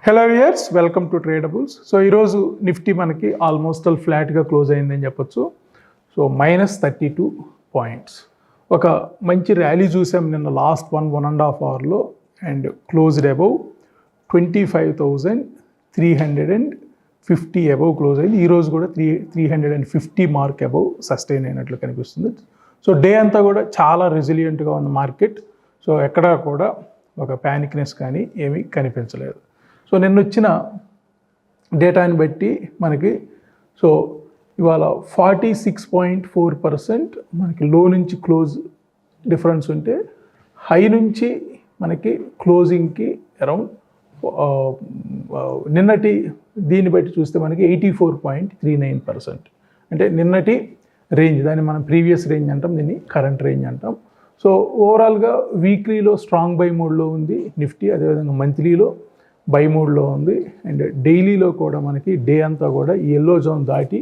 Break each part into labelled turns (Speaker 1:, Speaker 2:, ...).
Speaker 1: Hello viewers, welcome to Tradebulls. So ఈరోజు Nifty మనకి almost ఫ్లాట్గా క్లోజ్ అయిందని చెప్పొచ్చు. So -32 points. ఒక మంచి ర్యాలీ చూసాం నిన్న లాస్ట్ 1.5 అవర్లో and closed above 25,350 above close అయింది. ఈరోజు కూడా 350 మార్క్ అబౌవ్ సస్టైన్ అయినట్లు కనిపిస్తుంది. సో డే అంతా కూడా చాలా రెసిలియంట్గా ఉన్న మార్కెట్. సో ఎక్కడా కూడా ఒక ప్యానిక్నెస్ కానీ ఏమీ కనిపించలేదు. సో నిన్న వచ్చిన డేటాని బట్టి మనకి సో ఇవాళ 46.4% మనకి లో నుంచి క్లోజ్ డిఫరెన్స్ ఉంటే హై నుంచి మనకి క్లోజింగ్కి అరౌండ్ నిన్నటి దీన్ని బట్టి చూస్తే మనకి 84.39%. అంటే నిన్నటి రేంజ్, దాన్ని మనం ప్రీవియస్ రేంజ్ అంటాం, దీన్ని కరెంట్ రేంజ్ అంటాం. సో ఓవరాల్గా వీక్లీలో స్ట్రాంగ్ బై మోడ్లో ఉంది నిఫ్టీ, అదేవిధంగా మంత్లీలో బై మోడ్లో ఉంది అండ్ డైలీలో కూడా మనకి డే అంతా కూడా ఈ ఎల్లో జోన్ దాటి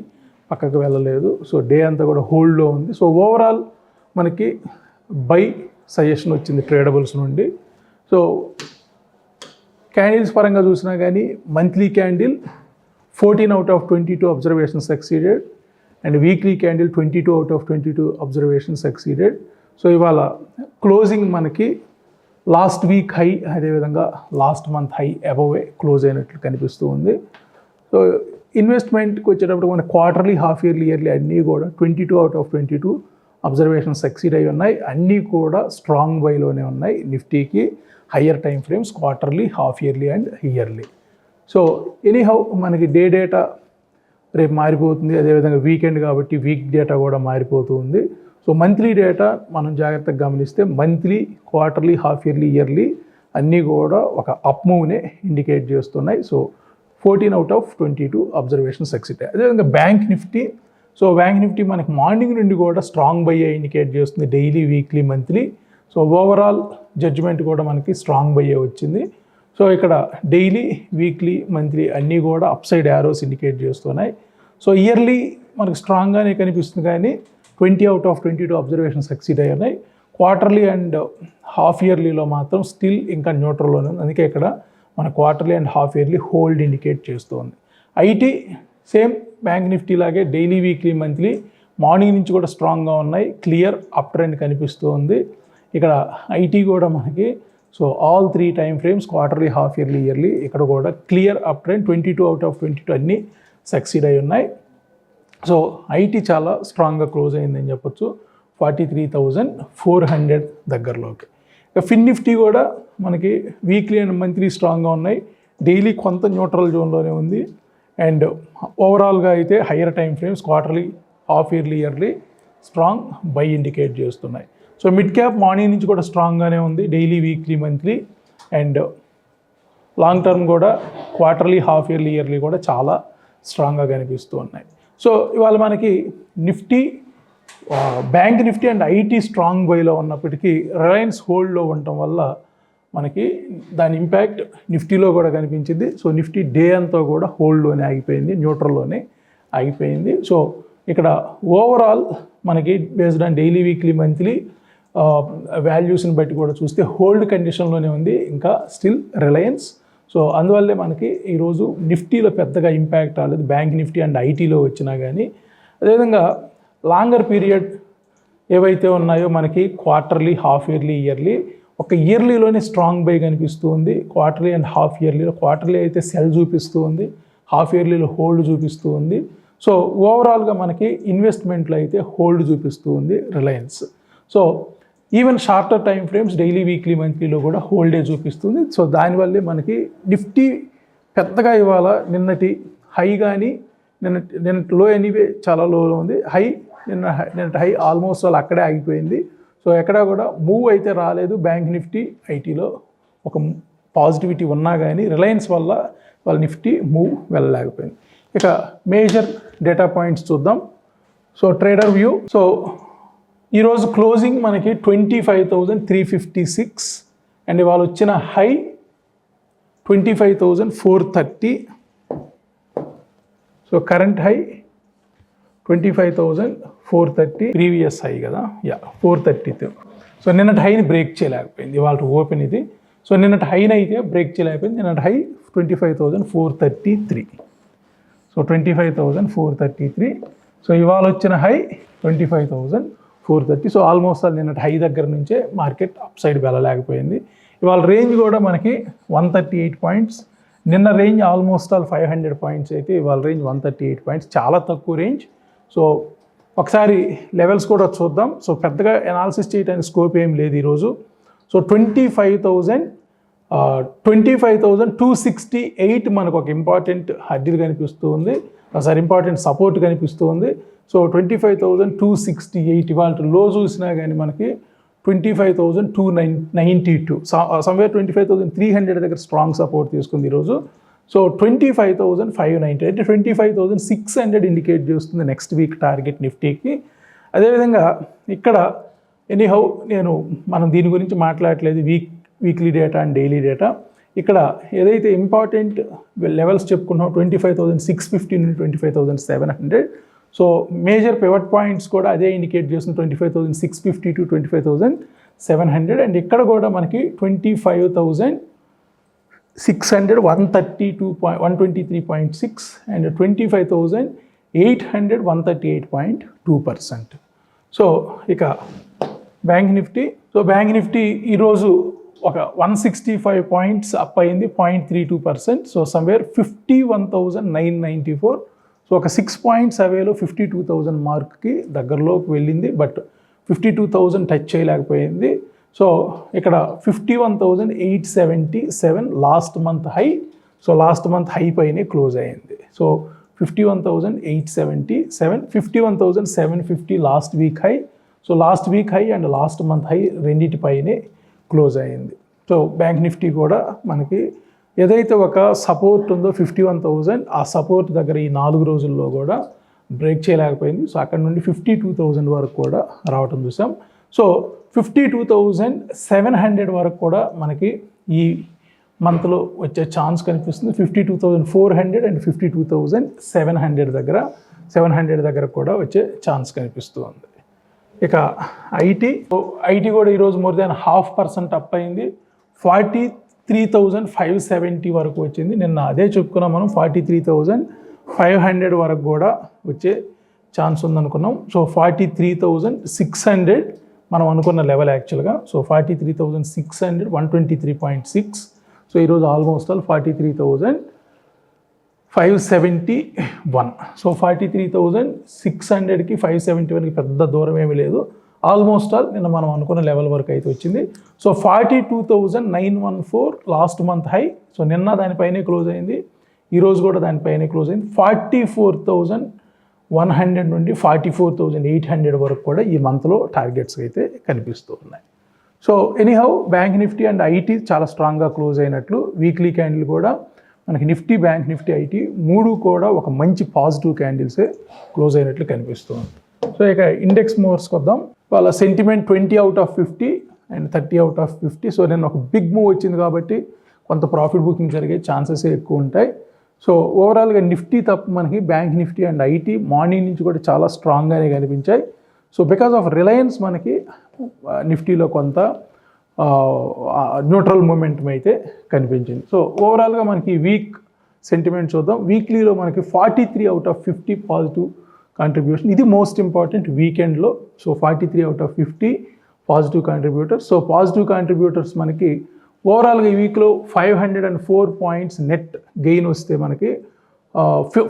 Speaker 1: పక్కకు వెళ్ళలేదు. సో డే అంతా కూడా హోల్డ్లో ఉంది. సో ఓవరాల్ మనకి బై సజెషన్ వచ్చింది ట్రేడబుల్స్ నుండి. సో క్యాండిల్స్ పరంగా చూసినా కానీ monthly candle 14 out of 22 observations succeeded and weekly candle 22 out of 22 observations succeeded. So ఇవాళ క్లోజింగ్ మనకి లాస్ట్ వీక్ హై, అదేవిధంగా last month high above close అయినట్లు కనిపిస్తూ ఉంది. సో ఇన్వెస్ట్మెంట్కి వచ్చేటప్పుడు మన క్వార్టర్లీ, హాఫ్ ఇయర్లీ, ఇయర్లీ అన్నీ కూడా 22 out of 22 అబ్జర్వేషన్స్ సక్సీడ్ అయి ఉన్నాయి. అన్నీ కూడా స్ట్రాంగ్ బైలోనే ఉన్నాయి. నిఫ్టీకి higher time frames quarterly, half yearly and yearly. So anyhow మనకి డే డేటా రేపు మారిపోతుంది, అదేవిధంగా వీకెండ్ కాబట్టి వీక్ డేటా కూడా మారిపోతుంది. సో మంత్లీ డేటా మనం జాగ్రత్తగా గమనిస్తే monthly, quarterly, half yearly, yearly అన్నీ కూడా ఒక అప్ మూవ్నే ఇండికేట్ చేస్తున్నాయి. So 14 out of 22 observation success. అదేవిధంగా bank Nifty, so bank Nifty మనకి మార్నింగ్ నుండి కూడా స్ట్రాంగ్ బై ఇండికేట్ చేస్తుంది, daily, weekly, monthly. So overall judgement కూడా మనకి స్ట్రాంగ్ బై వచ్చింది. సో ఇక్కడ డైలీ, వీక్లీ, మంత్లీ అన్నీ కూడా అప్ సైడ్ యారోస్ ఇండికేట్ చేస్తున్నాయి. సో ఇయర్లీ మనకి స్ట్రాంగ్గానే కనిపిస్తుంది, కానీ 20 out of 22 అబ్జర్వేషన్ సక్సీడ్ అయ్యి ఉన్నాయి. క్వార్టర్లీ అండ్ హాఫ్ ఇయర్లీలో మాత్రం స్టిల్ ఇంకా న్యూట్రల్లోనే ఉంది. అందుకే ఇక్కడ మన quarterly and half yearly hold indicate చేస్తుంది. ఐటీ సేమ్ బ్యాంక్ నిఫ్టీ లాగే డైలీ, వీక్లీ, మంత్లీ మార్నింగ్ నుంచి కూడా స్ట్రాంగ్గా ఉన్నాయి. క్లియర్ అప్ ట్రెండ్ కనిపిస్తూ ఉంది. ఇక్కడ ఐటీ కూడా మనకి so all 3 time frames quarterly, half yearly, yearly ఇక్కడ కూడా clear up trend 22 out of 22 అన్నీ సక్సీడ్ అయి ఉన్నాయి. సో ఐటీ చాలా స్ట్రాంగ్గా క్లోజ్ అయిందని చెప్పొచ్చు, 43,400 దగ్గరలోకి. ఇక ఫిన్ నిఫ్టీ కూడా మనకి వీక్లీ అండ్ మంత్లీ స్ట్రాంగ్గా ఉన్నాయి. డైలీ కొంత న్యూట్రల్ జోన్లోనే ఉంది అండ్ ఓవరాల్గా అయితే higher time frames quarterly, half yearly, yearly strong buy indicate చేస్తున్నాయి. సో మిడ్ క్యాప్ మార్నింగ్ నుంచి కూడా స్ట్రాంగ్గానే ఉంది, daily, weekly, monthly and long term కూడా క్వార్టర్లీ, హాఫ్ ఇయర్లీ, ఇయర్లీ కూడా చాలా స్ట్రాంగ్గా కనిపిస్తూ ఉన్నాయి. సో ఇవాళ మనకి Nifty, bank Nifty and IT strong బైలో ఉన్నప్పటికీ రిలయన్స్ హోల్డ్లో ఉండటం వల్ల మనకి దాని ఇంపాక్ట్ నిఫ్టీలో కూడా కనిపించింది. సో నిఫ్టీ డే అంతా కూడా హోల్డ్లోనే ఆగిపోయింది, న్యూట్రల్లోనే ఆగిపోయింది. సో ఇక్కడ ఓవరాల్ మనకి based on daily, weekly, monthly వాల్యూస్ని బట్టి కూడా చూస్తే హోల్డ్ కండిషన్లోనే ఉంది ఇంకా స్టిల్ రిలయన్స్. సో అందువల్లే మనకి ఈరోజు నిఫ్టీలో పెద్దగా ఇంపాక్ట్ రాలేదు, బ్యాంక్ నిఫ్టీ అండ్ ఐటీలో వచ్చినా కానీ. అదేవిధంగా లాంగర్ పీరియడ్ ఏవైతే ఉన్నాయో మనకి క్వార్టర్లీ, హాఫ్ ఇయర్లీ, ఇయర్లీ ఒక ఇయర్లీలోనే స్ట్రాంగ్ బై కనిపిస్తూ ఉంది. క్వార్టర్లీ అండ్ హాఫ్ ఇయర్లీలో, క్వార్టర్లీ అయితే సెల్ చూపిస్తూ ఉంది, హాఫ్ ఇయర్లీలో హోల్డ్ చూపిస్తూ ఉంది. సో ఓవరాల్గా మనకి ఇన్వెస్ట్మెంట్లో అయితే హోల్డ్ చూపిస్తూ ఉంది Reliance. So even shorter time frames daily, weekly, మంత్లీలో కూడా హోల్డే చూపిస్తుంది. సో దానివల్లే మనకి నిఫ్టీ పెద్దగా ఇవాళ నిన్నటి హై కానీ నిన్నటి లో ఎనీవే చాలా లోలో ఉంది. నిన్నటి హై ఆల్మోస్ట్ వాళ్ళు అక్కడే ఆగిపోయింది. సో ఎక్కడా కూడా మూవ్ అయితే రాలేదు. బ్యాంక్ నిఫ్టీ, ఐటీలో ఒక పాజిటివిటీ ఉన్నా కానీ రిలయన్స్ వల్ల వాళ్ళ నిఫ్టీ మూవ్ వెళ్ళలేకపోయింది. ఇక మేజర్ డేటా పాయింట్స్ చూద్దాం. సో ట్రేడర్ వ్యూ, సో ఈరోజు క్లోజింగ్ మనకి 25,356 అండ్ ఇవాళ వచ్చిన high 25,430. So current high 25,430, previous high కదా, 430. సో నిన్నటి హైని బ్రేక్ చేయలేకపోయింది, ఇవాళ ఓపెన్ ఇది. సో నిన్నటి హైని అయితే బ్రేక్ చేయలేకపోయింది. నిన్నటి హై 25,433. సో 25,433. సో ఇవాళ వచ్చిన హై 25,430. సో ఆల్మోస్ట్ నిన్నటి హై దగ్గర నుంచే మార్కెట్ అప్ సైడ్ వెళ్ళలేకపోయింది. ఇవాళ రేంజ్ కూడా మనకి 138 పాయింట్స్. నిన్న రేంజ్ ఆల్మోస్ట్ 500 పాయింట్స్ అయితే ఇవాళ రేంజ్ 138 పాయింట్స్, చాలా తక్కువ రేంజ్. సో ఒకసారి లెవెల్స్ కూడా చూద్దాం. సో పెద్దగా అనాలిసిస్ చేయడానికి స్కోప్ ఏం లేదు ఈరోజు. సో 25,268 మనకు ఒక ఇంపార్టెంట్ హడ్డీలు కనిపిస్తూ ఉంది, ఒకసారి ఇంపార్టెంట్ సపోర్ట్ కనిపిస్తూ ఉంది. సో 25,268 ఇవాళ లో చూసినా కానీ మనకి 25,292, సమ్వేర్ 25,300 దగ్గర స్ట్రాంగ్ సపోర్ట్ తీసుకుంది ఈరోజు. సో 25,590 అంటే 25,600 ఇండికేట్ చేస్తుంది నెక్స్ట్ వీక్ టార్గెట్ నిఫ్టీకి. అదేవిధంగా ఇక్కడ ఎనీహౌ మనం దీని గురించి మాట్లాడట్లేదు, weekly data and daily data. ఇక్కడ ఏదైతే ఇంపార్టెంట్ లెవెల్స్ చెప్పుకున్నామో 25,650 నుండి 25,700. సో మేజర్ పివట్ పాయింట్స్ కూడా అదే ఇండికేట్ చేస్తుంది, 25,650 టు 25,700. అండ్ ఇక్కడ కూడా మనకి 25,600 123.6 అండ్ 25,800 138.2%. సో ఇక bank Nifty. So bank Nifty ఈరోజు ఒక 165 పాయింట్స్ అప్ అయింది, 0.32%. So somewhere 51,994. సో ఒక 6 పాయింట్స్ అవేలో 52,000 మార్క్కి దగ్గరలోకి వెళ్ళింది, బట్ 52,000 టచ్ చేయలేకపోయింది. సో ఇక్కడ 51,877 last month high. So last month high పైనే క్లోజ్ అయ్యింది. So 51,877, 51,750 last week high. So last week high and last month high రెండింటిపైనే క్లోజ్ అయ్యింది. సో బ్యాంక్ నిఫ్టీ కూడా మనకి ఏదైతే ఒక సపోర్ట్ ఉందో 51,000, ఆ సపోర్ట్ దగ్గర ఈ 4 రోజుల్లో కూడా బ్రేక్ చేయలేకపోయింది. సో అక్కడ నుండి 52,000 వరకు కూడా రావటం చూసాం. సో 52,700 వరకు కూడా మనకి ఈ మంత్లో వచ్చే ఛాన్స్ కనిపిస్తుంది. 52,400 అండ్ 52,700 దగ్గర కూడా వచ్చే ఛాన్స్ కనిపిస్తూ ఉంది. ఇక ఐటీ కూడా ఈరోజు మోర్ దాన్ 0.5% అప్ అయింది, 43,570 వరకు వచ్చింది. నిన్న అదే చెప్పుకున్నాం మనం, 43,500 వరకు కూడా వచ్చే ఛాన్స్ ఉందనుకున్నాం. సో 43,600 మనం అనుకున్న లెవెల్ యాక్చువల్గా. సో 43,600 123.6. సో ఈరోజు ఆల్మోస్ట్ 43,571. సో 43,600కి 571కి పెద్ద దూరం ఏమీ లేదు. ఆల్మోస్ట్ నిన్న మనం అనుకున్న లెవెల్ వరకు అయితే వచ్చింది. So 42,914 last month high. So నిన్న దానిపైనే క్లోజ్ అయింది, ఈరోజు కూడా దానిపైనే క్లోజ్ అయింది. 44,100 నుండి 44,800 వరకు కూడా ఈ మంత్లో టార్గెట్స్ అయితే కనిపిస్తూ ఉన్నాయి. So anyhow bank Nifty and IT చాలా స్ట్రాంగ్గా క్లోజ్ అయినట్లు. వీక్లీ క్యాండిల్ కూడా మనకి నిఫ్టీ, బ్యాంక్ నిఫ్టీ, ఐటీ 3 కూడా ఒక మంచి పాజిటివ్ క్యాండిల్సే క్లోజ్ అయినట్లు కనిపిస్తుంది. సో ఇక ఇండెక్స్ మూవర్స్కి వద్దాం. వాళ్ళ sentiment 20 out of 50 and 30 out of 50. So నేను ఒక బిగ్ మూవ్ వచ్చింది కాబట్టి కొంత ప్రాఫిట్ బుకింగ్ జరిగే ఛాన్సెస్ ఎక్కువ ఉంటాయి. సో ఓవరాల్గా నిఫ్టీ తప్ప మనకి bank Nifty and IT morning నుంచి కూడా చాలా స్ట్రాంగ్గానే కనిపించాయి. సో బికాస్ ఆఫ్ రిలయన్స్ మనకి నిఫ్టీలో కొంత న్యూట్రల్ మూమెంటం అయితే కనిపించింది. సో ఓవరాల్గా మనకి వీక్ సెంటిమెంట్ చూద్దాం. వీక్లీలో మనకి 43 అవుట్ ఆఫ్ 50 పాజిటివ్ కాంట్రిబ్యూషన్. ఇది మోస్ట్ ఇంపార్టెంట్ వీకెండ్లో. So 43 out of 50 positive contributors. So positive contributors మనకి ఓవరాల్గా ఈ వీక్లో 504 పాయింట్స్ నెట్ గెయిన్ వస్తే మనకి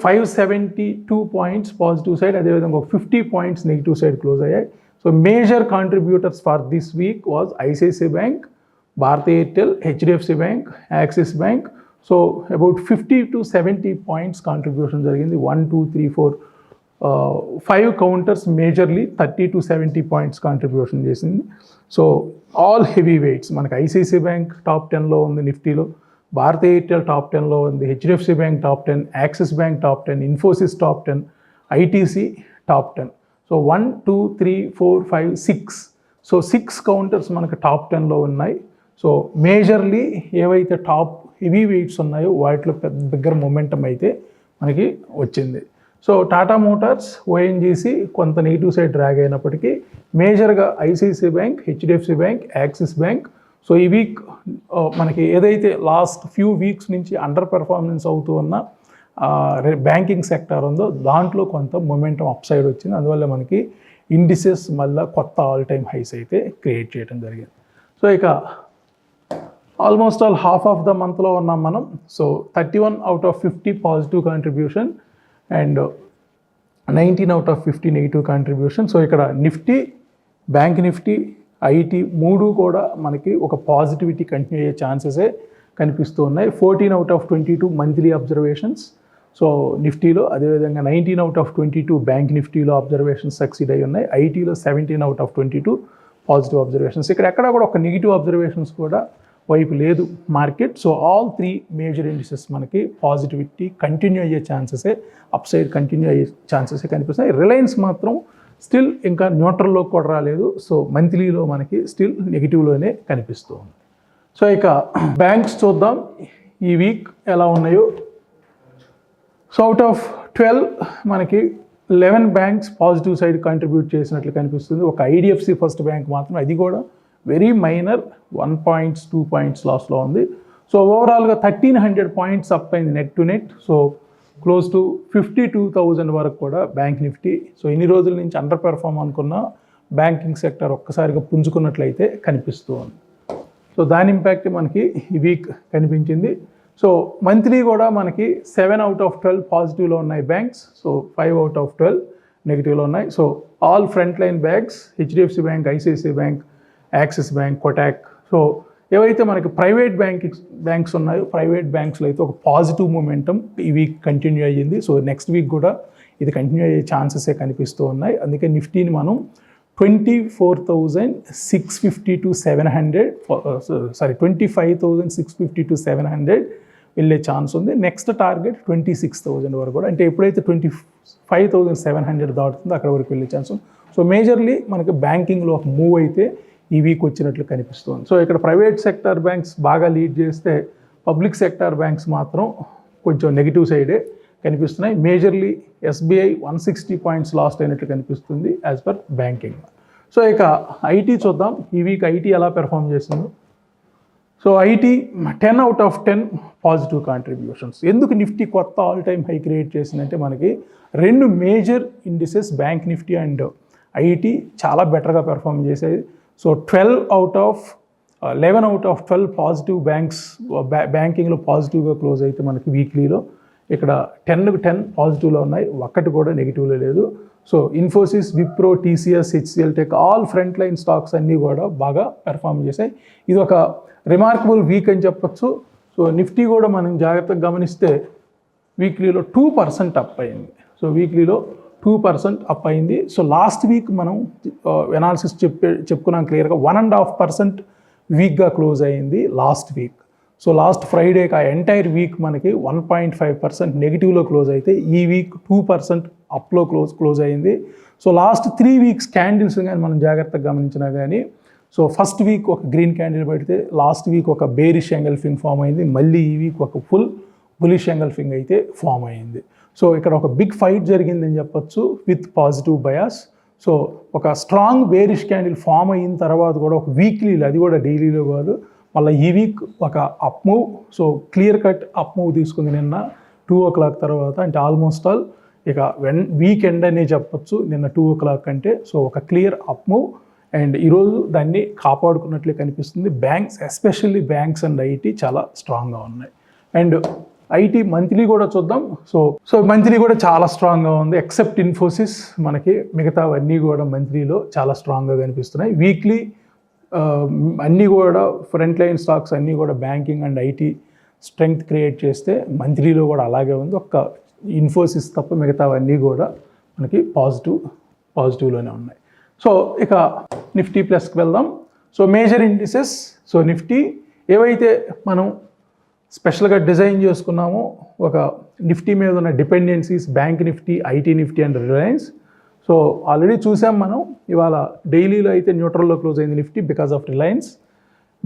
Speaker 1: 572 పాయింట్స్ పాజిటివ్ సైడ్, అదేవిధంగా ఒక 50 పాయింట్స్ నెగిటివ్ సైడ్ క్లోజ్ అయ్యాయి. So major contributors for this week was ICICI Bank, Bharti Airtel, HDFC Bank, Axis bank. So about 50 to 70 points contribution జరిగింది. 1, 2, 3, 4, 5 counters majorly 30 to 70 points contribution చేసింది. So all heavy weights మనకి ICICI Bank top 10లో ఉంది నిఫ్టీలో, Bharti Airtel top 10లో ఉంది, HDFC Bank top 10, Axis Bank top 10, Infosys top 10, ITC top 10. So 1, 2, 3, 4, 5, 6. So 6 counters మనకి top 10లో ఉన్నాయి. సో మేజర్లీ ఏవైతే టాప్ హెవీ వెయిట్స్ ఉన్నాయో వాటిలో పెద్ద బిగ్గర్ మొమెంటం అయితే మనకి వచ్చింది. సో టాటా మోటార్స్, ఓఎన్జీసీ కొంత నెగిటివ్ సైడ్ డ్రాగ్ అయినప్పటికీ మేజర్గా ICICI bank, HDFC Bank, Axis bank, so ఈ వీక్ మనకి ఏదైతే లాస్ట్ ఫ్యూ వీక్స్ నుంచి అండర్ పెర్ఫార్మెన్స్ అవుతూ ఉన్న బ్యాంకింగ్ సెక్టర్ ఉందో దాంట్లో కొంత మొమెంటం అప్ సైడ్ వచ్చింది. అందువల్ల మనకి ఇండిసెస్ మళ్ళీ కొత్త ఆల్ టైమ్ హైస్ అయితే క్రియేట్ చేయడం జరిగింది. సో ఇక almost all half of the మంత్లో ఉన్నాం మనం. So 31 out of 50 positive contribution and 19 out of 50 negative contribution. So ఇక్కడ నిఫ్టీ, బ్యాంక్ నిఫ్టీ, ఐటీ మూడు కూడా మనకి ఒక పాజిటివిటీ కంటిన్యూ అయ్యే ఛాన్సెసే కనిపిస్తూ ఉన్నాయి. 14 out of 22 monthly observations so నిఫ్టీలో, అదేవిధంగా 19 out of 22 బ్యాంక్ నిఫ్టీలో అబ్జర్వేషన్స్ సక్సీడ్ అయి ఉన్నాయి. ఐటీలో 17 out of 22 పాజిటివ్ అబ్జర్వేషన్స్. ఇక్కడ ఎక్కడ కూడా ఒక నెగిటివ్ అబ్జర్వేషన్స్ కూడా వైపు లేదు market. So all 3 major indices మనకి పాజిటివిటీ కంటిన్యూ అయ్యే ఛాన్సెసే, అప్ సైడ్ కంటిన్యూ అయ్యే ఛాన్సెసే కనిపిస్తున్నాయి. రిలయన్స్ మాత్రం స్టిల్ ఇంకా న్యూట్రల్లోకి కూడా రాలేదు. సో మంత్లీలో మనకి స్టిల్ నెగిటివ్లోనే కనిపిస్తూ ఉంది. సో ఇక బ్యాంక్స్ చూద్దాం ఈ వీక్ ఎలా ఉన్నాయో. సో అవుట్ ఆఫ్ 12 మనకి 11 బ్యాంక్స్ పాజిటివ్ సైడ్ కంట్రిబ్యూట్ చేసినట్లు కనిపిస్తుంది. ఒక ఐడిఎఫ్సి ఫస్ట్ బ్యాంక్ మాత్రం, అది కూడా వెరీ మైనర్ 1 points 2 points లాస్లో ఉంది. సో ఓవరాల్గా 1300 points అప్ అయింది net to net. So close to 52,000 వరకు కూడా బ్యాంక్ నిఫ్టీ. సో ఇన్ని రోజుల నుంచి అండర్ పెర్ఫార్మ్ అనుకున్న బ్యాంకింగ్ సెక్టర్ ఒక్కసారిగా పుంజుకున్నట్లయితే కనిపిస్తూ ఉంది. సో దాని ఇంపాక్ట్ మనకి ఈ వీక్ కనిపించింది. సో మంత్లీ కూడా మనకి 7 out of 12 పాజిటివ్లో ఉన్నాయి బ్యాంక్స్. సో 5 out of 12 నెగిటివ్లో ఉన్నాయి. So all front line banks, HDFC bank, ICICI bank, Axis bank, Kotak. So ఏవైతే మనకి ప్రైవేట్ బ్యాంక్స్ ఉన్నాయో ప్రైవేట్ బ్యాంక్స్లో అయితే ఒక పాజిటివ్ మొమెంటం ఈ వీక్ కంటిన్యూ అయ్యింది. సో నెక్స్ట్ వీక్ కూడా ఇది కంటిన్యూ అయ్యే ఛాన్సెసే కనిపిస్తూ ఉన్నాయి. అందుకే నిఫ్టీని మనం 24,650 to 700 25,650 to 700 వెళ్ళే ఛాన్స్ ఉంది. నెక్స్ట్ టార్గెట్ 26,000 వరకు కూడా, అంటే ఎప్పుడైతే 25,700 దాటుతుందో అక్కడ వరకు వెళ్ళే ఛాన్స్ ఉంది. సో మేజర్లీ మనకి బ్యాంకింగ్లో ఒక మూవ్ అయితే ఈ వీక్ వచ్చినట్లు కనిపిస్తుంది. సో ఇక్కడ ప్రైవేట్ సెక్టార్ బ్యాంక్స్ బాగా లీడ్ చేస్తే పబ్లిక్ సెక్టార్ బ్యాంక్స్ మాత్రం కొంచెం నెగిటివ్ సైడే కనిపిస్తున్నాయి. మేజర్లీ ఎస్బీఐ 160 points లాస్ట్ అయినట్లు కనిపిస్తుంది యాజ్ పర్ బ్యాంకింగ్. సో ఇక ఐటీ చూద్దాం ఈ వీక్ ఐటీ ఎలా పెర్ఫామ్ చేస్తుందో. So IT 10 out of 10 positive contributions. ఎందుకు నిఫ్టీ కొత్త ఆల్ టైమ్ హై క్రియేట్ చేసిందంటే మనకి 2 major indices bank Nifty and IT చాలా బెటర్గా పెర్ఫామ్ చేసాయి. సో 11 out of 12 పాజిటివ్ బ్యాంకింగ్లో పాజిటివ్గా క్లోజ్ అయితే మనకి వీక్లీలో ఇక్కడ 10 పాజిటివ్లో ఉన్నాయి, ఒక్కటి కూడా నెగిటివ్లో లేదు. So Infosys, Wipro, TCS, HCl tech all front line stocks అన్నీ కూడా బాగా పెర్ఫామ్ చేశాయి. ఇది ఒక రిమార్కబుల్ వీక్ అని చెప్పొచ్చు. సో నిఫ్టీ కూడా మనం జాగ్రత్తగా గమనిస్తే వీక్లీలో 2% అప్ అయింది. సో వీక్లీలో 2% అప్ అయింది. సో లాస్ట్ వీక్ మనం ఎనాలిసిస్ చెప్పుకున్నాం క్లియర్గా 1.5% వీక్గా క్లోజ్ అయింది లాస్ట్ వీక్. సో లాస్ట్ ఫ్రైడేకి ఆ ఎంటైర్ వీక్ మనకి 1.5% నెగిటివ్లో క్లోజ్ అయితే ఈ వీక్ 2% అప్లో క్లోజ్ అయింది. సో లాస్ట్ 3 weeks క్యాండిల్స్ కానీ మనం జాగ్రత్తగా గమనించినా కానీ సో ఫస్ట్ వీక్ ఒక గ్రీన్ క్యాండిల్ పెడితే లాస్ట్ వీక్ ఒక బేరిష్ ఎంగల్ఫింగ్ ఫామ్ అయింది, మళ్ళీ ఈ వీక్ ఒక ఫుల్ బులిష్ ఎంగల్ఫింగ్ అయితే ఫామ్ అయింది. సో ఇక్కడ ఒక బిగ్ ఫైట్ జరిగిందని చెప్పొచ్చు విత్ పాజిటివ్ బయాస్. సో ఒక స్ట్రాంగ్ బేరిష్ క్యాండిల్ ఫామ్ అయిన తర్వాత కూడా ఒక వీక్లీలో, అది కూడా డైలీలో కాదు, మళ్ళీ ఈ వీక్ ఒక up move. So clear cut up move తీసుకుంది నిన్న 2 o'clock తర్వాత, అంటే ఆల్మోస్ట్ ఆల్ ఇక వీకెండ్ అనే చెప్పొచ్చు నిన్న 2 o'clock అంటే. సో ఒక క్లియర్ అప్ మూవ్ అండ్ ఈరోజు దాన్ని కాపాడుకున్నట్లే కనిపిస్తుంది. Banks, especially banks and IT చాలా స్ట్రాంగ్గా ఉన్నాయి. అండ్ ఐటీ మంత్లీ కూడా చూద్దాం. సో మంత్లీ కూడా చాలా స్ట్రాంగ్గా ఉంది ఎక్సెప్ట్ ఇన్ఫోసిస్. మనకి మిగతావన్నీ కూడా మంత్లీలో చాలా స్ట్రాంగ్గా కనిపిస్తున్నాయి. వీక్లీ అన్నీ కూడా ఫ్రంట్ లైన్ స్టాక్స్ అన్నీ కూడా banking and IT strength create చేస్తే మంత్లీలో కూడా అలాగే ఉంది. ఒక్క ఇన్ఫోసిస్ తప్ప మిగతావన్నీ కూడా మనకి పాజిటివ్లోనే ఉన్నాయి. సో ఇక నిఫ్టీ ప్లస్కి వెళ్దాం. So major indices. So Nifty ఏవైతే మనం స్పెషల్గా డిజైన్ చేసుకున్నామో ఒక నిఫ్టీ మీద ఉన్న dependencies bank Nifty, IT Nifty and Reliance. So already చూసాం మనం, ఇవాళ డైలీలో అయితే న్యూట్రల్లో క్లోజ్ అయింది Nifty because of Reliance.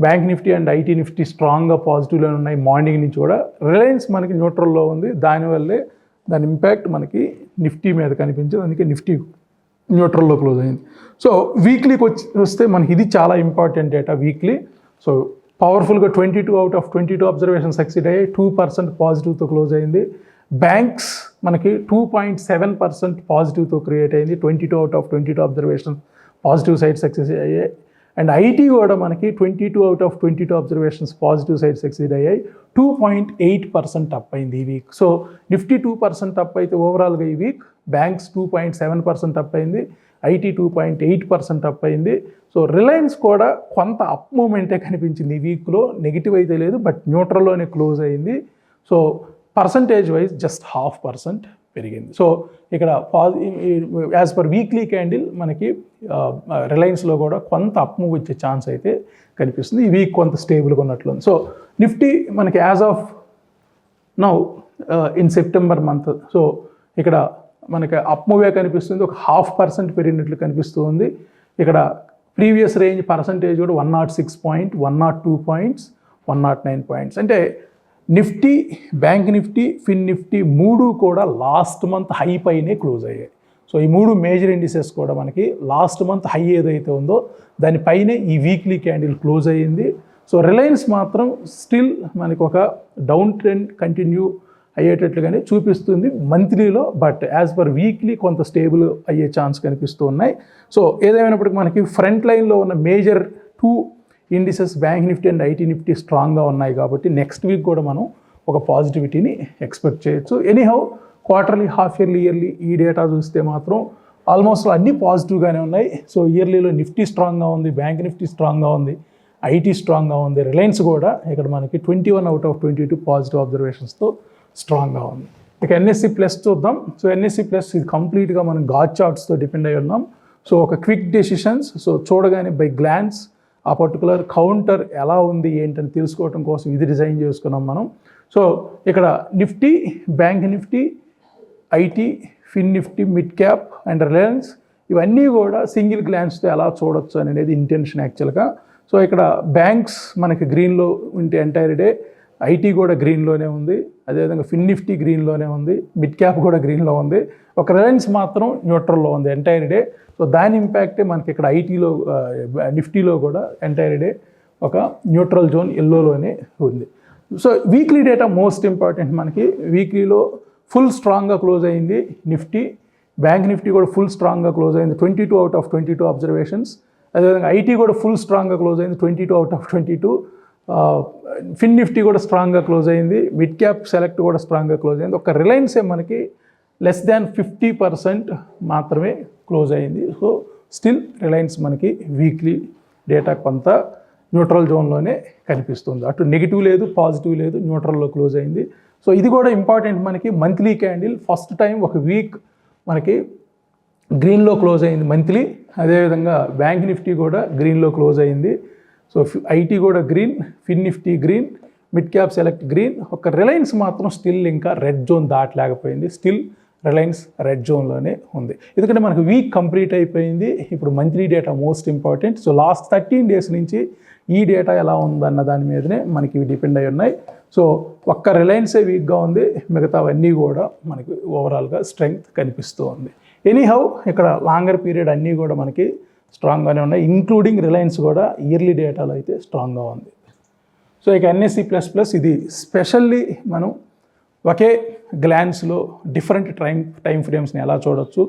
Speaker 1: Bank Nifty and IT Nifty స్ట్రాంగ్గా పాజిటివ్లో ఉన్నాయి మార్నింగ్ నుంచి కూడా. రిలయన్స్ మనకి న్యూట్రల్లో ఉంది, దానివల్లే దాని ఇంపాక్ట్ మనకి నిఫ్టీ మీద కనిపించింది, అందుకే నిఫ్టీ న్యూట్రల్లో క్లోజ్ అయింది. సో వీక్లీకి వస్తే మనకి ఇది చాలా ఇంపార్టెంట్ డేటా వీక్లీ. సో పవర్ఫుల్గా 22 అవుట్ ఆఫ్ 22 అబ్జర్వేషన్ సక్సీడ్ అయ్యాయి, 2% పాజిటివ్తో క్లోజ్ అయింది. బ్యాంక్స్ మనకి 2.7% పాజిటివ్తో క్రియేట్ అయింది, 22 out of 22 observation positive side success అయ్యాయి. అండ్ ఐటీ కూడా మనకి 22 out of 22 observations positive side succeed అయ్యాయి, 2.8% అప్ అయింది ఈ వీక్. సో నిఫ్టీ 2% అప్ అయితే ఓవరాల్గా ఈ వీక్, బ్యాంక్స్ 2.7% అప్ అయింది, ఐటీ 2.8% అప్ అయింది. సో రిలయన్స్ కూడా కొంత అప్ మూమెంటే కనిపించింది ఈ వీక్లో, నెగిటివ్ అయితే లేదు, బట్ న్యూట్రల్లోనే క్లోజ్ అయింది. సో పర్సంటేజ్ వైజ్ జస్ట్ 0.5% పెరిగింది. సో ఇక్కడ యాజ్ పర్ వీక్లీ క్యాండిల్ మనకి రిలయన్స్లో కూడా కొంత అప్ మూవ్ ఇచ్చే ఛాన్స్ అయితే కనిపిస్తుంది. ఈ వీక్ కొంత స్టేబుల్గా ఉన్నట్లుంది. సో నిఫ్టీ మనకి as of now in September month, so ఇక్కడ మనకి అప్ మూవే కనిపిస్తుంది, ఒక 0.5% పెరిగినట్లు కనిపిస్తూ ఉంది. ఇక్కడ ప్రీవియస్ రేంజ్ పర్సంటేజ్ కూడా 106 పాయింట్, 102 పాయింట్స్, 109 పాయింట్స్. అంటే Nifty, bank Nifty, fin Nifty మూడు కూడా లాస్ట్ మంత్ హై పైనే క్లోజ్ అయ్యాయి. సో ఈ మూడు మేజర్ ఇండిసెస్ కూడా మనకి లాస్ట్ మంత్ హై ఏదైతే ఉందో దానిపైనే ఈ వీక్లీ క్యాండిల్ క్లోజ్ అయ్యింది. సో రిలయన్స్ మాత్రం స్టిల్ మనకి ఒక డౌన్ ట్రెండ్ కంటిన్యూ అయ్యేటట్లుగానే చూపిస్తుంది మంత్లీలో, బట్ యాజ్ పర్ వీక్లీ కొంత స్టేబుల్ అయ్యే ఛాన్స్ కనిపిస్తూ ఉన్నాయి. సో ఏదేమైనప్పటికీ మనకి ఫ్రంట్ లైన్లో ఉన్న major 2 indices bank Nifty and IT Nifty స్ట్రాంగ్గా ఉన్నాయి కాబట్టి నెక్స్ట్ వీక్ కూడా మనం ఒక పాజిటివిటీని ఎక్స్పెక్ట్ చేయొచ్చు. Anyhow quarterly, half yearly, yearly ఈ డేటా చూస్తే మాత్రం ఆల్మోస్ట్ అన్నీ పాజిటివ్గానే ఉన్నాయి. సో ఇయర్లీలో నిఫ్టీ స్ట్రాంగ్గా ఉంది, బ్యాంక్ నిఫ్టీ స్ట్రాంగ్గా ఉంది, ఐటీ స్ట్రాంగ్గా ఉంది, రిలయన్స్ కూడా ఇక్కడ మనకి 21 అవుట్ ఆఫ్ 22 పాజిటివ్ అబ్జర్వేషన్స్తో స్ట్రాంగ్గా ఉంది. ఇక ఎన్ఎస్సి ప్లస్ చూద్దాం. సో ఎన్ఎస్సి ప్లస్ ఇది కంప్లీట్గా మనం గాడ్ చార్ట్స్తో డిపెండ్ అయి ఉన్నాం. సో ఒక క్విక్ డెసిషన్స్, సో చూడగానే బై గ్లాన్స్ ఆ పర్టికులర్ కౌంటర్ ఎలా ఉంది ఏంటని తెలుసుకోవడం కోసం ఇది డిజైన్ చేసుకున్నాం మనం. సో ఇక్కడ Nifty, bank Nifty, IT, fin Nifty, mid cap and Reliance ఇవన్నీ కూడా సింగిల్ గ్లాన్స్తో ఎలా చూడొచ్చు అనేది ఇంటెన్షన్ యాక్చువల్గా. సో ఇక్కడ బ్యాంక్స్ మనకి గ్రీన్లో ఉంటే ఎంటైర్ డే, ఐటీ కూడా గ్రీన్లోనే ఉంది, అదేవిధంగా ఫిన్ నిఫ్టీ గ్రీన్లోనే ఉంది, మిడ్ క్యాప్ కూడా గ్రీన్లో ఉంది, ఒక రిలయన్స్ మాత్రం న్యూట్రల్లో ఉంది ఎంటైర్ డే. సో దాని ఇంపాక్టే మనకి ఇక్కడ ఐటీలో, నిఫ్టీలో కూడా ఎంటైర్ డే ఒక న్యూట్రల్ జోన్ ఎల్లోలోనే ఉంది. So weekly data most important మనకి. వీక్లీలో ఫుల్ స్ట్రాంగ్గా క్లోజ్ అయింది నిఫ్టీ, బ్యాంక్ నిఫ్టీ కూడా ఫుల్ స్ట్రాంగ్గా క్లోజ్ అయింది, 22 అవుట్ ఆఫ్ 22 అబ్జర్వేషన్స్. అదేవిధంగా ఐటీ కూడా ఫుల్ స్ట్రాంగ్గా క్లోజ్ అయింది, 22 అవుట్ ఆఫ్ 22. ఫిన్ నిఫ్టీ కూడా స్ట్రాంగ్గా క్లోజ్ అయింది, మిడ్ క్యాప్ సెలెక్ట్ కూడా స్ట్రాంగ్గా క్లోజ్ అయింది. ఒక రిలయన్సే మనకి లెస్ దాన్ 50% మాత్రమే క్లోజ్ అయింది. సో స్టిల్ రిలయన్స్ మనకి వీక్లీ డేటా కొంత న్యూట్రల్ జోన్లోనే కనిపిస్తుంది, అటు నెగిటివ్ లేదు, పాజిటివ్ లేదు, న్యూట్రల్లో క్లోజ్ అయింది. సో ఇది కూడా ఇంపార్టెంట్ మనకి. మంత్లీ క్యాండిల్ ఫస్ట్ టైం ఒక వీక్ మనకి గ్రీన్లో క్లోజ్ అయింది మంత్లీ. అదేవిధంగా బ్యాంక్ నిఫ్టీ కూడా గ్రీన్లో క్లోజ్ అయింది. సో ఐటీ కూడా green, Fin Nifty green, mid cap select green. ఒక రిలయన్స్ మాత్రం స్టిల్ ఇంకా రెడ్ జోన్ దాటలేకపోయింది, స్టిల్ రిలయన్స్ రెడ్ జోన్లోనే ఉంది. ఎందుకంటే మనకు వీక్ కంప్లీట్ అయిపోయింది, ఇప్పుడు monthly data most important. So last 13 days నుంచి ఈ డేటా ఎలా ఉందన్న దాని మీదనే మనకి ఇవి డిపెండ్ అయి ఉన్నాయి. సో ఒక్క రిలయన్సే వీక్గా ఉంది, మిగతావన్నీ కూడా మనకి ఓవరాల్గా స్ట్రెంగ్త్ కనిపిస్తూ ఉంది. ఎనీహౌ ఇక్కడ లాంగర్ పీరియడ్ అన్నీ కూడా మనకి స్ట్రాంగ్గానే ఉన్నాయి, ఇంక్లూడింగ్ రిలయన్స్ కూడా ఇయర్లీ డేటాలో అయితే స్ట్రాంగ్గా ఉంది. సో ఇక ఎన్ఎస్సి ప్లస్ ప్లస్ ఇది స్పెషల్లీ మనం ఒకే గ్లాన్స్లో డిఫరెంట్ టైం ఫ్రేమ్స్ని ఎలా చూడొచ్చు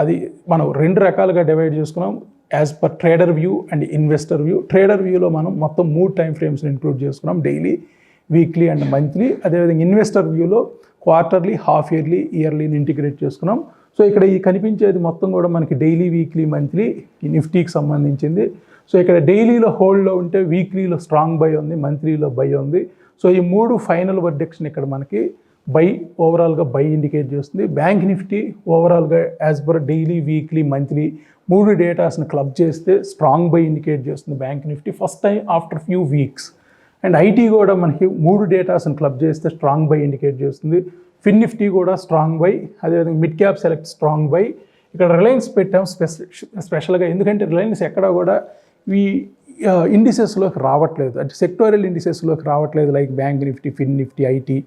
Speaker 1: అది మనం 2 రకాలుగా డివైడ్ చేసుకున్నాం, as per trader view and investor view. Trader వ్యూలో మనం మొత్తం 3 టైం ఫ్రేమ్స్ని ఇంక్లూడ్ చేసుకున్నాం, డైలీ, వీక్లీ అండ్ మంత్లీ. అదేవిధంగా ఇన్వెస్టర్ వ్యూలో క్వార్టర్లీ, హాఫ్ ఇయర్లీ, ఇయర్లీని ఇంటిగ్రేట్ చేసుకున్నాం. సో ఇక్కడ ఈ కనిపించేది మొత్తం కూడా మనకి డైలీ, వీక్లీ, మంత్లీ ఈ నిఫ్టీకి సంబంధించింది. సో ఇక్కడ డైలీలో హోల్డ్లో ఉంటే వీక్లీలో స్ట్రాంగ్ బై ఉంది, మంత్లీలో బై ఉంది. సో ఈ 3 ఫైనల్ వర్డిక్షన్ ఇక్కడ మనకి బై, ఓవరాల్గా బై ఇండికేట్ చేస్తుంది. బ్యాంక్ నిఫ్టీ ఓవరాల్గా as per daily, weekly, monthly 3 డేటాస్ని క్లబ్ చేస్తే స్ట్రాంగ్ బై ఇండికేట్ చేస్తుంది bank Nifty first time after few weeks. And IT కూడా మనకి 3 డేటాస్ని క్లబ్ చేస్తే స్ట్రాంగ్ బై ఇండికేట్ చేస్తుంది. ఫిన్ నిఫ్టీ కూడా స్ట్రాంగ్ బై, అదేవిధంగా mid cap select strong buy. ఇక్కడ రిలయన్స్ పెట్టాం స్పెషల్గా, ఎందుకంటే రిలయన్స్ ఎక్కడ కూడా ఈ ఇండిసెస్లోకి రావట్లేదు, అంటే సెక్టోరియల్ ఇండిసెస్లోకి రావట్లేదు, like Bank Nifty, fin Nifty, IT,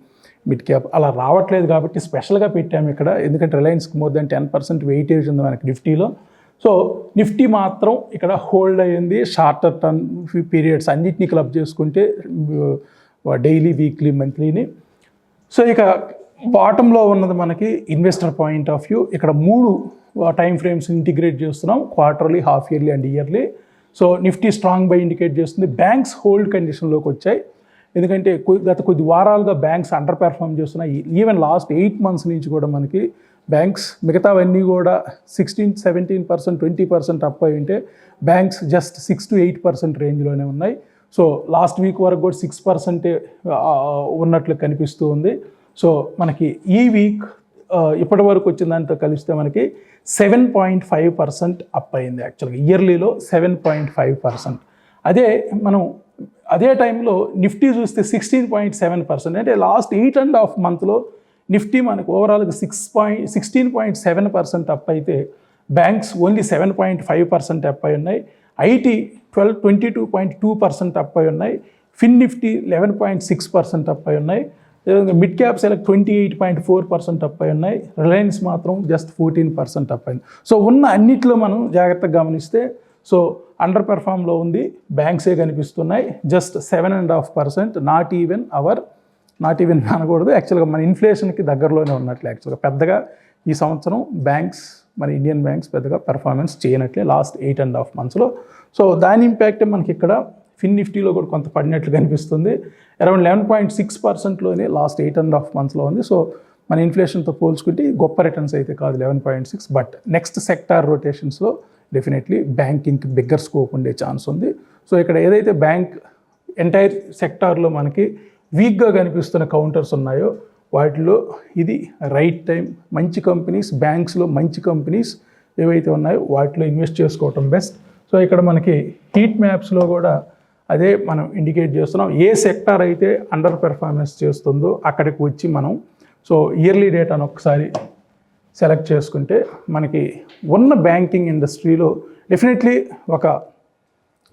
Speaker 1: mid cap అలా రావట్లేదు కాబట్టి స్పెషల్గా పెట్టాము ఇక్కడ. ఎందుకంటే రిలయన్స్కి మోర్ దాన్ 10% వెయిటేజ్ ఉంది మనకి నిఫ్టీలో. సో నిఫ్టీ మాత్రం ఇక్కడ హోల్డ్ అయ్యింది. షార్టర్ టర్మ్ పీరియడ్స్ అన్నిటినీ క్లబ్ చేసుకుంటే డైలీ, వీక్లీ, మంత్లీని. సో ఇక బాటంలో ఉన్నది మనకి ఇన్వెస్టర్ పాయింట్ ఆఫ్ వ్యూ. ఇక్కడ 3 టైం ఫ్రేమ్స్ ఇంటిగ్రేట్ చేస్తున్నాం, quarterly, half yearly and yearly. So Nifty strong buy indicate చేస్తుంది. బ్యాంక్స్ హోల్డ్ కండిషన్లోకి వచ్చాయి, ఎందుకంటే గత కొద్ది వారాలుగా బ్యాంక్స్ అండర్ పెర్ఫామ్ చేస్తున్నాయి. ఈవెన్ లాస్ట్ 8 months నుంచి కూడా మనకి బ్యాంక్స్ మిగతావన్నీ కూడా 16, 17%, 20% అప్ అయి ఉంటే బ్యాంక్స్ జస్ట్ 6 to 8% రేంజ్లోనే ఉన్నాయి. సో లాస్ట్ వీక్ వరకు కూడా 6% ఉన్నట్లు కనిపిస్తూ ఉంది. సో మనకి ఈ వీక్ ఇప్పటి వరకు వచ్చిన దాంతో కలిస్తే మనకి 7.5% అప్ అయింది. యాక్చువల్గా ఇయర్లీలో 7.5%. అదే టైంలో నిఫ్టీ చూస్తే 16.7%. అంటే లాస్ట్ 8.5 monthsలో నిఫ్టీ మనకు ఓవరాల్గా 16.7% అప్ అయితే బ్యాంక్స్ ఓన్లీ 7.5% అప్ అయి ఉన్నాయి. ఐటీ 22.2% అప్ అయి ఉన్నాయి. ఫిన్ నిఫ్టీ 11.6% అప్ అయి ఉన్నాయి. మిడ్ క్యాప్ సెలెక్ట్ 28.4% అప్ అయి ఉన్నాయి. రిలయన్స్ మాత్రం జస్ట్ 14% అప్ అయింది. సో ఉన్న అన్నిట్లో మనం జాగ్రత్తగా గమనిస్తే సో అండర్ పెర్ఫామ్లో ఉంది బ్యాంక్సే కనిపిస్తున్నాయి. జస్ట్ 7.5%, నాట్ ఈవెన్ అనకూడదు, యాక్చువల్గా మన ఇన్ఫ్లేషన్కి దగ్గరలోనే ఉన్నట్లే. యాక్చువల్గా పెద్దగా ఈ సంవత్సరం బ్యాంక్స్, మన ఇండియన్ బ్యాంక్స్ పెద్దగా పెర్ఫార్మెన్స్ చేయనట్లే లాస్ట్ 8.5 monthsలో. సో దాని ఇంపాక్టే మనకి ఇక్కడ ఫిన్ నిఫ్టీలో కూడా కొంత పడినట్లు కనిపిస్తుంది. అరౌండ్ 11.6%లోనే లాస్ట్ 8.5 monthsలో ఉంది. సో మన ఇన్ఫ్లేషన్తో పోల్చుకుంటే గొప్ప రిటర్న్స్ అయితే కాదు 11.6. బట్ నెక్స్ట్ సెక్టార్ రొటేషన్స్లో డెఫినెట్లీ బ్యాంకింగ్కి బిగ్గర్ స్కోప్ ఉండే ఛాన్స్ ఉంది. సో ఇక్కడ ఏదైతే బ్యాంక్ ఎంటైర్ సెక్టార్లో మనకి వీక్గా కనిపిస్తున్న కౌంటర్స్ ఉన్నాయో వాటిలో ఇది రైట్ టైం. మంచి కంపెనీస్, బ్యాంక్స్లో మంచి కంపెనీస్ ఏవైతే ఉన్నాయో వాటిలో ఇన్వెస్ట్ చేసుకోవటం బెస్ట్. సో ఇక్కడ మనకి హీట్ మ్యాప్స్లో కూడా అదే మనం ఇండికేట్ చేస్తున్నాం. ఏ సెక్టార్ అయితే అండర్ పెర్ఫార్మెన్స్ చేస్తుందో అక్కడికి వచ్చి మనం సో ఇయర్లీ డేటాను ఒకసారి సెలెక్ట్ చేసుకుంటే మనకి ఉన్న బ్యాంకింగ్ ఇండస్ట్రీలో డెఫినెట్లీ ఒక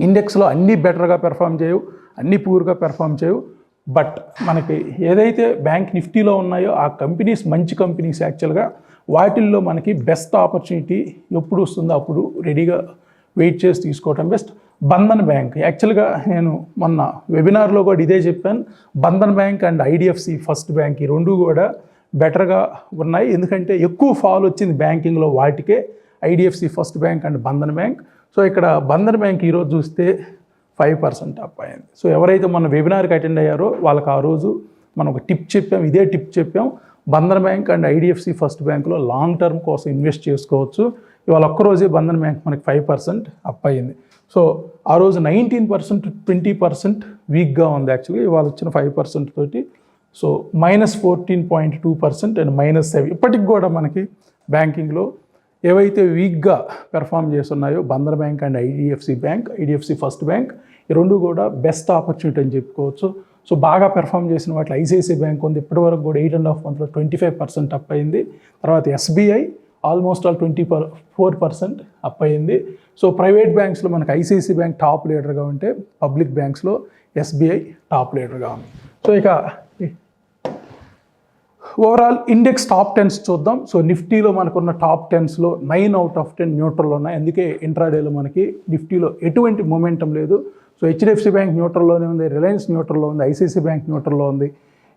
Speaker 1: ఇండెక్స్లో అన్నీ బెటర్గా పెర్ఫామ్ చేయవు, అన్నీ పూర్గా పెర్ఫామ్ చేయవు. బట్ మనకి ఏదైతే బ్యాంక్ నిఫ్టీలో ఉన్నాయో ఆ కంపెనీస్ మంచి కంపెనీస్. యాక్చువల్గా వాటిల్లో మనకి బెస్ట్ ఆపర్చునిటీ ఎప్పుడు వస్తుందో అప్పుడు రెడీగా వెయిట్ చేసి తీసుకోవటం బెస్ట్. బంధన్ బ్యాంక్, యాక్చువల్గా నేను మొన్న వెబినార్లో కూడా ఇదే చెప్పాను. Bandhan bank and IDFC first bank ఈ రెండు కూడా బెటర్గా ఉన్నాయి, ఎందుకంటే ఎక్కువ ఫాల్ వచ్చింది బ్యాంకింగ్లో వాటికే, IDFC first bank and Bandhan bank. So ఇక్కడ బంధన్ బ్యాంక్ ఈరోజు చూస్తే 5% అప్ అయింది. సో ఎవరైతే మన వెబినార్కి అటెండ్ అయ్యారో వాళ్ళకి ఆ రోజు మనం ఒక టిప్ చెప్పాం, ఇదే టిప్ చెప్పాం. Bandhan bank and IDFC first బ్యాంక్లో లాంగ్ టర్మ్ కోసం ఇన్వెస్ట్ చేసుకోవచ్చు. ఇవాళ ఒక్కరోజే బంధన్ బ్యాంక్ మనకి 5% అప్ అయింది. సో ఆ రోజు 19%, 20% వీక్గా ఉంది. యాక్చువల్లీ ఇవాళ వచ్చిన 5% తోటి సో -14.2% అండ్ -7. ఇప్పటికి కూడా మనకి బ్యాంకింగ్లో ఏవైతే వీక్గా పెర్ఫామ్ చేస్తున్నాయో Bandhan bank and IDFC first bank ఈ రెండు కూడా బెస్ట్ ఆపర్చునిటీ అని చెప్పుకోవచ్చు. సో బాగా పెర్ఫామ్ చేసిన వాటిలో ఐసిఐసిఐ బ్యాంక్ ఉంది. ఇప్పటివరకు కూడా 8.5 monthsలో 25% అప్ అయింది. తర్వాత ఎస్బీఐ ఆల్మోస్ట్ 24% అప్ అయింది. సో ప్రైవేట్ బ్యాంక్స్లో మనకు ఐసిఐసిఐ బ్యాంక్ టాప్ లీడర్గా ఉంటే పబ్లిక్ బ్యాంక్స్లో ఎస్బీఐ టాప్ లీడర్గా ఉంది. సో ఇక ఓవరాల్ ఇండెక్స్ టాప్ 10s చూద్దాం. సో నిఫ్టీలో మనకున్న టాప్ 10స్లో 9 out of 10 న్యూట్రల్లో ఉన్నాయి. అందుకే ఇంట్రాడేలో మనకి నిఫ్టీలో ఎటువంటి మొమెంటం లేదు. సో హెచ్డిఎఫ్సి బ్యాంక్ న్యూట్రల్లోనే ఉంది, రిలయన్స్ న్యూట్రల్లో ఉంది, ఐసిఐసిఐ బ్యాంక్ న్యూట్రల్లో ఉంది,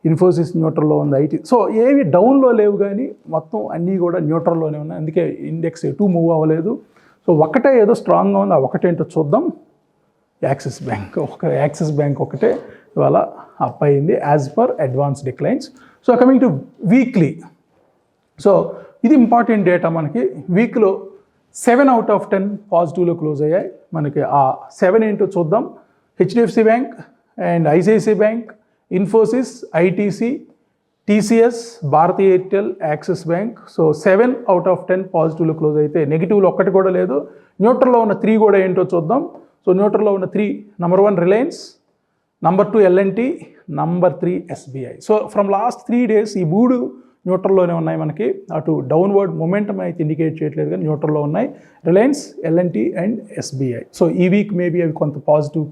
Speaker 1: ఇన్ఫోసిస్ న్యూట్రల్లో ఉంది, ఐటీ. సో ఏవి డౌన్లో లేవు కానీ మొత్తం అన్నీ కూడా న్యూట్రల్లోనే ఉన్నాయి. అందుకే ఇండెక్స్ ఎటు మూవ్ అవ్వలేదు. సో ఒకటే ఏదో స్ట్రాంగ్గా ఉంది, ఆ ఒకటేంటో చూద్దాం. యాక్సిస్ బ్యాంక్ ఒకటే ఇవాళ అప్ అయింది as per advance declines. So coming two weekly, so ఇది ఇంపార్టెంట్ డేటా. మనకి వీక్లో 7 out of 10 పాజిటివ్లో క్లోజ్ అయ్యాయి. మనకి ఆ 7 ఏంటో చూద్దాం. HDFC bank and ICICI bank, Infosys, ITC, TCS, Bharti Airtel, Axis bank. So 7 out of 10 పాజిటివ్లో క్లోజ్ అయితే నెగిటివ్లో ఒక్కటి కూడా లేదు. న్యూట్రల్లో ఉన్న 3 కూడా ఏంటో చూద్దాం. సో న్యూట్రల్లో ఉన్న 3, number 1 Reliance, number 2 L and T, number 3 SBI. So from last 3 days ఈ 3 న్యూట్రల్లోనే ఉన్నాయి. మనకి అటు డౌన్వర్డ్ మొమెంటం అయితే ఇండికేట్ చేయట్లేదు కానీ న్యూట్రల్లో ఉన్నాయి Reliance, L and T and SBI. So ఈ వీక్ మేబీ అవి కొంత పాజిటివ్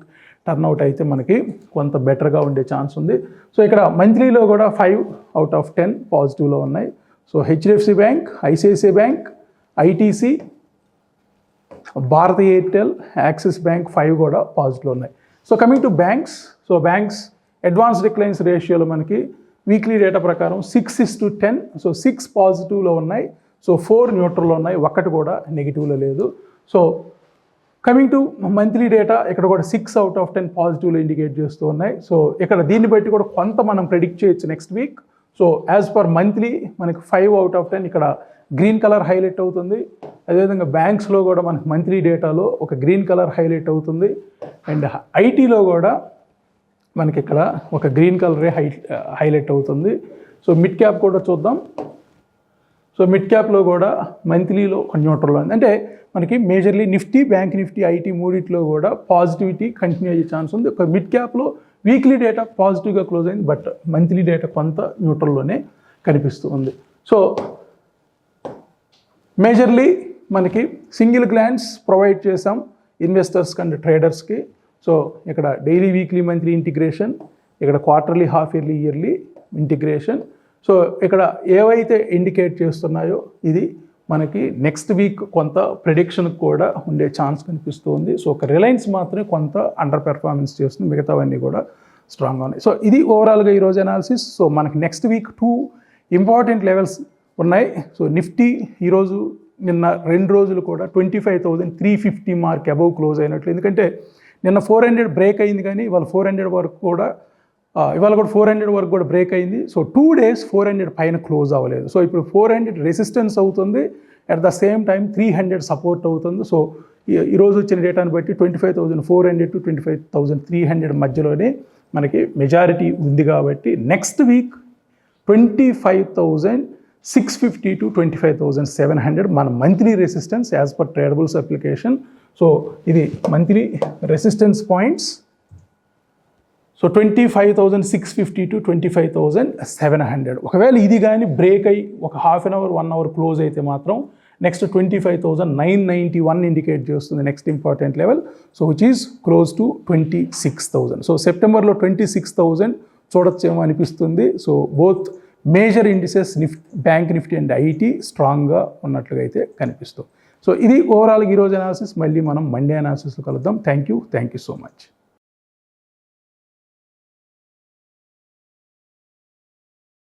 Speaker 1: టర్న్అవుట్ అయితే మనకి కొంత బెటర్గా ఉండే ఛాన్స్ ఉంది. సో ఇక్కడ మంత్లీలో కూడా 5 out of 10 పాజిటివ్లో ఉన్నాయి. So HDFC bank, ICICI bank, ITC, Bharat Airtel, Axis bank 5 కూడా పాజిటివ్లో ఉన్నాయి. So coming to banks, so banks advance declines రేషియోలో మనకి వీక్లీ డేటా ప్రకారం 6:10, సో 6 పాజిటివ్లో ఉన్నాయి, సో 4 న్యూట్రల్లో ఉన్నాయి, 1 కూడా నెగిటివ్లో లేదు. So coming to monthly data ఇక్కడ కూడా 6/10 పాజిటివ్లో ఇండికేట్ చేస్తూ ఉన్నాయి. సో ఇక్కడ దీన్ని బట్టి కూడా కొంత మనం ప్రెడిక్ట్ చేయొచ్చు next week. So as per monthly మనకి 5/10 ఇక్కడ గ్రీన్ కలర్ హైలైట్ అవుతుంది. అదేవిధంగా బ్యాంక్స్లో కూడా మనకి మంత్లీ డేటాలో ఒక గ్రీన్ కలర్ హైలైట్ అవుతుంది. అండ్ ఐటీలో కూడా మనకి ఇక్కడ ఒక గ్రీన్ కలరే హైలైట్ అవుతుంది. సో మిడ్ క్యాప్ కూడా చూద్దాం. సో మిడ్ క్యాప్లో కూడా మంత్లీలో న్యూట్రల్లో ఉంది. అంటే మనకి majorly Nifty, bank Nifty, IT మూడిట్లో కూడా పాజిటివిటీ కంటిన్యూ అయ్యే ఛాన్స్ ఉంది. ఒక మిడ్ క్యాప్లో వీక్లీ డేటా పాజిటివ్గా క్లోజ్ అయింది, బట్ మంత్లీ డేటా కొంత న్యూట్రల్లోనే కనిపిస్తూ ఉంది. సో మేజర్లీ మనకి సింగిల్ గ్లాన్స్ ప్రొవైడ్ చేసాం ఇన్వెస్టర్స్కి అండ్ ట్రేడర్స్కి. సో ఇక్కడ డైలీ, వీక్లీ, మంత్లీ ఇంటిగ్రేషన్, ఇక్కడ quarterly, half yearly, yearly integration. So ఇక్కడ ఏవైతే ఇండికేట్ చేస్తున్నాయో ఇది మనకి నెక్స్ట్ వీక్ కొంత ప్రిడిక్షన్కి కూడా ఉండే ఛాన్స్ కనిపిస్తూ ఉంది. సో ఒక రిలయన్స్ మాత్రమే కొంత అండర్ పెర్ఫార్మెన్స్ చేస్తుంది, మిగతావన్నీ కూడా స్ట్రాంగ్గా ఉన్నాయి. సో ఇది ఓవరాల్గా ఈరోజు అనాలిసిస్. సో మనకి నెక్స్ట్ వీక్ 2 ఇంపార్టెంట్ లెవెల్స్ ఉన్నాయి. సో నిఫ్టీ ఈరోజు నిన్న 2 రోజులు కూడా 25,350 మార్క్ అబవ్ క్లోజ్ అయినట్లు. ఎందుకంటే నిన్న 400 బ్రేక్ అయింది, కానీ ఇవాళ 400 వరకు కూడా ఇవాళ కూడా 400 వరకు కూడా బ్రేక్ అయింది. సో 2 days 400 పైన క్లోజ్ అవ్వలేదు. సో ఇప్పుడు 400 రెసిస్టెన్స్ అవుతుంది, at the same time 300 support అవుతుంది. సో ఈరోజు వచ్చిన డేటాను బట్టి 25,400 to 25,300 మధ్యలోనే మనకి మెజారిటీ ఉంది. కాబట్టి నెక్స్ట్ వీక్ 25,650 to 25,700 మన monthly resistance as per Tradebulls application. So ఇది monthly resistance points. So 25,650 to 25,700. ఒకవేళ ఇది కానీ బ్రేక్ అయ్యి ఒక half an hour, 1 hour close అయితే మాత్రం నెక్స్ట్ 25,991 ఇండికేట్ చేస్తుంది next important level. So which is close to 26,000. So సెప్టెంబర్లో 26,000 చూడొచ్చేమో అనిపిస్తుంది. So both major indices bank Nifty and IT స్ట్రాంగ్గా ఉన్నట్లుగా అయితే కనిపిస్తుంది. సో ఇది ఓవరాల్గా ఈరోజు అనాలిసిస్. మళ్ళీ మనం మండే అనాలిసిస్లో కలుద్దాం. Thank you so much.